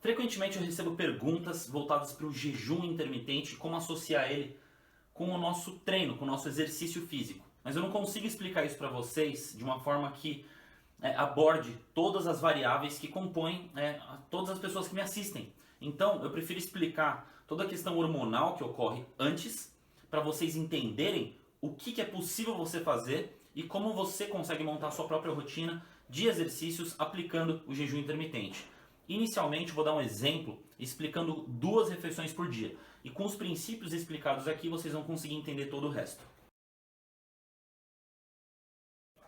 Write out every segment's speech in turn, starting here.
Frequentemente eu recebo perguntas voltadas para o jejum intermitente e como associar ele com o nosso treino, com o nosso exercício físico. Mas eu não consigo explicar isso para vocês de uma forma que aborde todas as variáveis que compõem todas as pessoas que me assistem. Então eu prefiro explicar toda a questão hormonal que ocorre antes, para vocês entenderem o que é possível você fazer e como você consegue montar a sua própria rotina de exercícios aplicando o jejum intermitente. Inicialmente vou dar um exemplo explicando 2 refeições por dia. E com os princípios explicados aqui vocês vão conseguir entender todo o resto.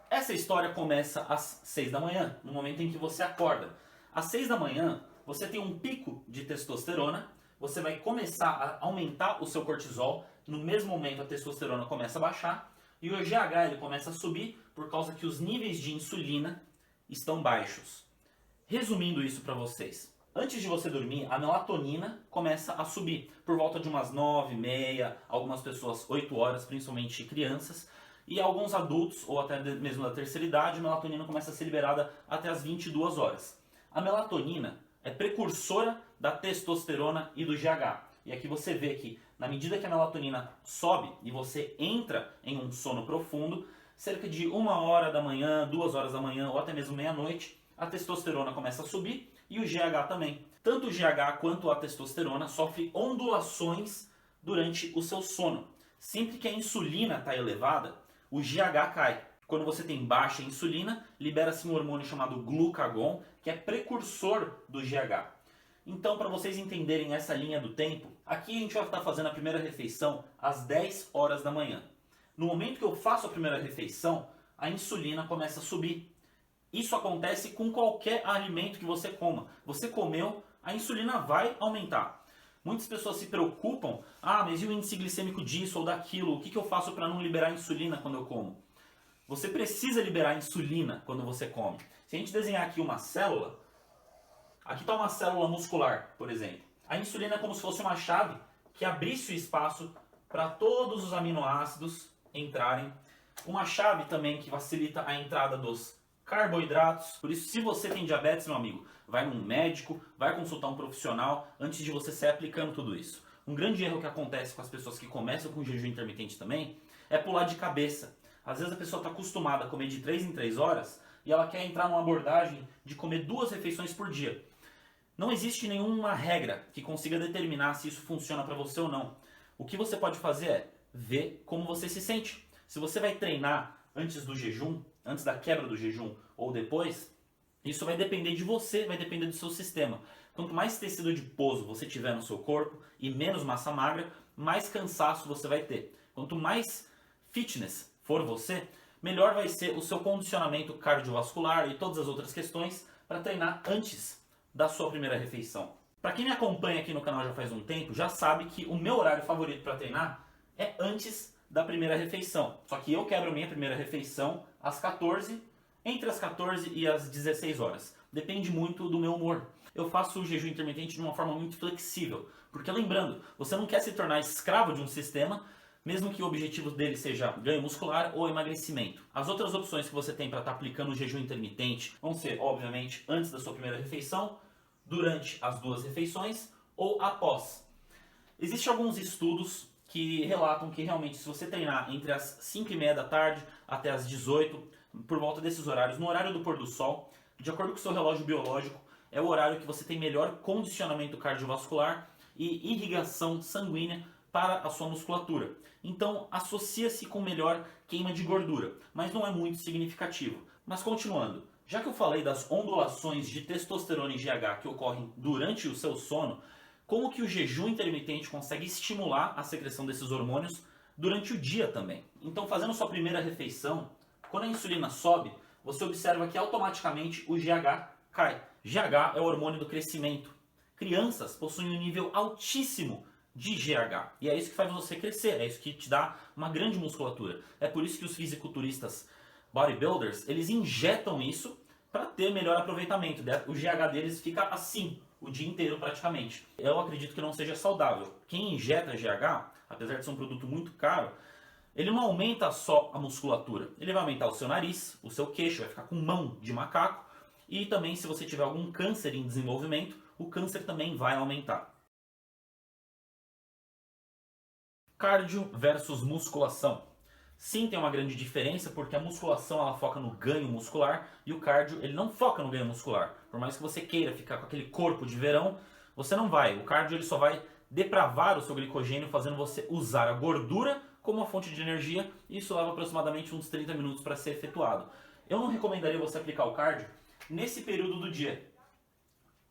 Essa história começa às 6 da manhã, no momento em que você acorda. Às 6 da manhã você tem um pico de testosterona, você vai começar a aumentar o seu cortisol, no mesmo momento a testosterona começa a baixar e o GH ele começa a subir por causa que os níveis de insulina estão baixos. Resumindo isso para vocês, antes de você dormir, a melatonina começa a subir por volta de umas 9h30, algumas pessoas 8 horas, principalmente crianças, e alguns adultos, ou até mesmo da terceira idade, a melatonina começa a ser liberada até as 22 horas. A melatonina é precursora da testosterona e do GH. E aqui você vê que, na medida que a melatonina sobe e você entra em um sono profundo, cerca de 1 hora da manhã, 2 horas da manhã ou até mesmo meia-noite, a testosterona começa a subir e o GH também. Tanto o GH quanto a testosterona sofrem ondulações durante o seu sono. Sempre que a insulina está elevada, o GH cai. Quando você tem baixa insulina, libera-se um hormônio chamado glucagon, que é precursor do GH. Então, para vocês entenderem essa linha do tempo, aqui a gente vai estar fazendo a primeira refeição às 10 horas da manhã. No momento que eu faço a primeira refeição, a insulina começa a subir. Isso acontece com qualquer alimento que você coma. Você comeu, a insulina vai aumentar. Muitas pessoas se preocupam, mas e o índice glicêmico disso ou daquilo? O que eu faço para não liberar insulina quando eu como? Você precisa liberar insulina quando você come. Se a gente desenhar aqui uma célula, aqui está uma célula muscular, por exemplo. A insulina é como se fosse uma chave que abrisse o espaço para todos os aminoácidos entrarem. Uma chave também que facilita a entrada dos carboidratos. Por isso, se você tem diabetes, meu amigo, vai num médico, vai consultar um profissional antes de você sair aplicando tudo isso. Um grande erro que acontece com as pessoas que começam com jejum intermitente também é pular de cabeça. Às vezes a pessoa está acostumada a comer de 3 em 3 horas e ela quer entrar numa abordagem de comer 2 refeições por dia. Não existe nenhuma regra que consiga determinar se isso funciona para você ou não. O que você pode fazer é ver como você se sente. Se você vai treinar antes do jejum, antes da quebra do jejum ou depois, isso vai depender de você, vai depender do seu sistema. Quanto mais tecido adiposo você tiver no seu corpo e menos massa magra, mais cansaço você vai ter. Quanto mais fitness for você, melhor vai ser o seu condicionamento cardiovascular e todas as outras questões para treinar antes da sua primeira refeição. Para quem me acompanha aqui no canal já faz um tempo, já sabe que o meu horário favorito para treinar é antes da primeira refeição. Só que eu quebro minha primeira refeição às 14, entre as 14 e as 16 horas. Depende muito do meu humor. Eu faço o jejum intermitente de uma forma muito flexível, porque lembrando, você não quer se tornar escravo de um sistema, mesmo que o objetivo dele seja ganho muscular ou emagrecimento. As outras opções que você tem para estar aplicando o jejum intermitente vão ser, obviamente, antes da sua primeira refeição, durante as 2 refeições ou após. Existem alguns estudos que relatam que realmente se você treinar entre as 5h30 da tarde até as 18, por volta desses horários, no horário do pôr do sol, de acordo com o seu relógio biológico, é o horário que você tem melhor condicionamento cardiovascular e irrigação sanguínea para a sua musculatura. Então, associa-se com melhor queima de gordura, mas não é muito significativo. Mas continuando, já que eu falei das ondulações de testosterona e GH que ocorrem durante o seu sono, como que o jejum intermitente consegue estimular a secreção desses hormônios durante o dia também? Então, fazendo sua primeira refeição, quando a insulina sobe, você observa que automaticamente o GH cai. GH é o hormônio do crescimento. Crianças possuem um nível altíssimo de GH. E é isso que faz você crescer, é isso que te dá uma grande musculatura. É por isso que os fisiculturistas bodybuilders, eles injetam isso para ter melhor aproveitamento. O GH deles fica assim, o dia inteiro praticamente. Eu acredito que não seja saudável. Quem injeta GH, apesar de ser um produto muito caro, ele não aumenta só a musculatura. Ele vai aumentar o seu nariz, o seu queixo, vai ficar com mão de macaco. E também, se você tiver algum câncer em desenvolvimento, o câncer também vai aumentar. Cardio versus musculação. Sim, tem uma grande diferença porque a musculação ela foca no ganho muscular e o cardio ele não foca no ganho muscular. Por mais que você queira ficar com aquele corpo de verão, você não vai. O cardio ele só vai depravar o seu glicogênio, fazendo você usar a gordura como uma fonte de energia, e isso leva aproximadamente uns 30 minutos para ser efetuado. Eu não recomendaria você aplicar o cardio nesse período do dia.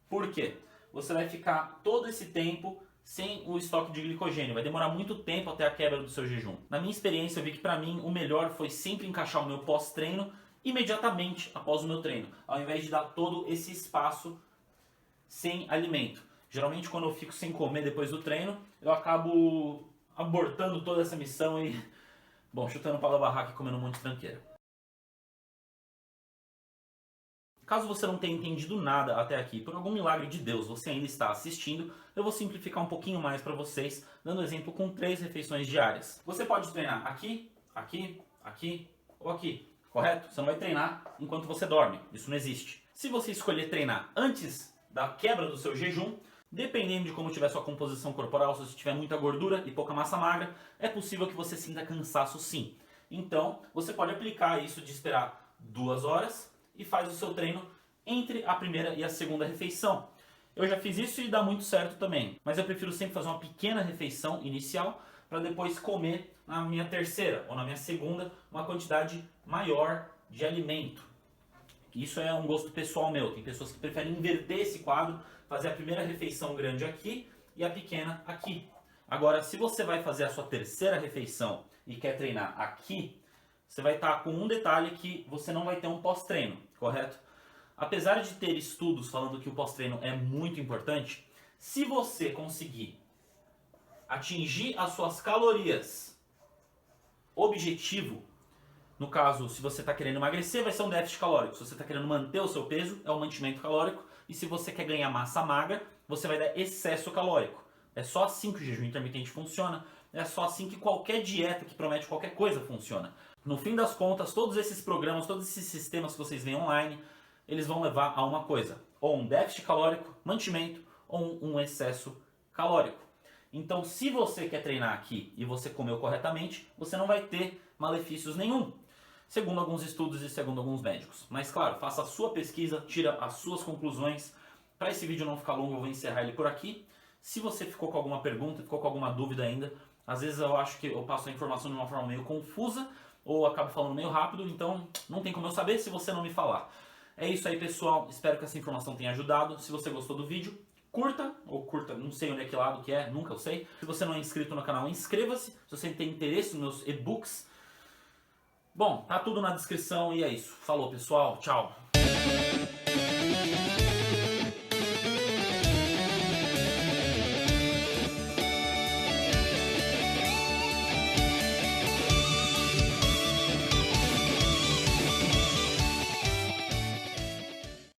Por quê? Você vai ficar todo esse tempo sem o estoque de glicogênio. Vai demorar muito tempo até a quebra do seu jejum. Na minha experiência, eu vi que para mim o melhor foi sempre encaixar o meu pós-treino imediatamente após o meu treino, ao invés de dar todo esse espaço sem alimento. Geralmente quando eu fico sem comer depois do treino, eu acabo abortando toda essa missão e, bom, chutando pau da barraca e comendo um monte de tranqueira. Caso você não tenha entendido nada até aqui, por algum milagre de Deus você ainda está assistindo, eu vou simplificar um pouquinho mais para vocês, dando exemplo com 3 refeições diárias. Você pode treinar aqui, aqui, aqui ou aqui, correto? Você não vai treinar enquanto você dorme, isso não existe. Se você escolher treinar antes da quebra do seu jejum, dependendo de como tiver sua composição corporal, se você tiver muita gordura e pouca massa magra, é possível que você sinta cansaço sim. Então, você pode aplicar isso de esperar 2 horas e faz o seu treino entre a primeira e a segunda refeição. Eu já fiz isso e dá muito certo também, mas eu prefiro sempre fazer uma pequena refeição inicial para depois comer na minha terceira ou na minha segunda uma quantidade maior de alimento. Isso é um gosto pessoal meu, tem pessoas que preferem inverter esse quadro, fazer a primeira refeição grande aqui e a pequena aqui. Agora, se você vai fazer a sua terceira refeição e quer treinar aqui, você vai estar com um detalhe que você não vai ter um pós-treino, correto? Apesar de ter estudos falando que o pós-treino é muito importante, se você conseguir atingir as suas calorias objetivo, no caso, se você está querendo emagrecer, vai ser um déficit calórico. Se você está querendo manter o seu peso, é um mantimento calórico. E se você quer ganhar massa magra, você vai dar excesso calórico. É só assim que o jejum intermitente funciona. É só assim que qualquer dieta que promete qualquer coisa funciona. No fim das contas, todos esses programas, todos esses sistemas que vocês veem online, eles vão levar a uma coisa. Ou um déficit calórico, mantimento, ou um excesso calórico. Então, se você quer treinar aqui e você comeu corretamente, você não vai ter malefícios nenhum. Segundo alguns estudos e segundo alguns médicos. Mas claro, faça a sua pesquisa, tira as suas conclusões. Para esse vídeo não ficar longo, eu vou encerrar ele por aqui. Se você ficou com alguma pergunta, ficou com alguma dúvida ainda, às vezes eu acho que eu passo a informação de uma forma meio confusa ou acabo falando meio rápido, então não tem como eu saber se você não me falar. É isso aí, pessoal. Espero que essa informação tenha ajudado. Se você gostou do vídeo, curta, não sei onde é que lado que é, nunca eu sei. Se você não é inscrito no canal, inscreva-se. Se você tem interesse nos meus e-books, bom, tá tudo na descrição e é isso. Falou, pessoal. Tchau.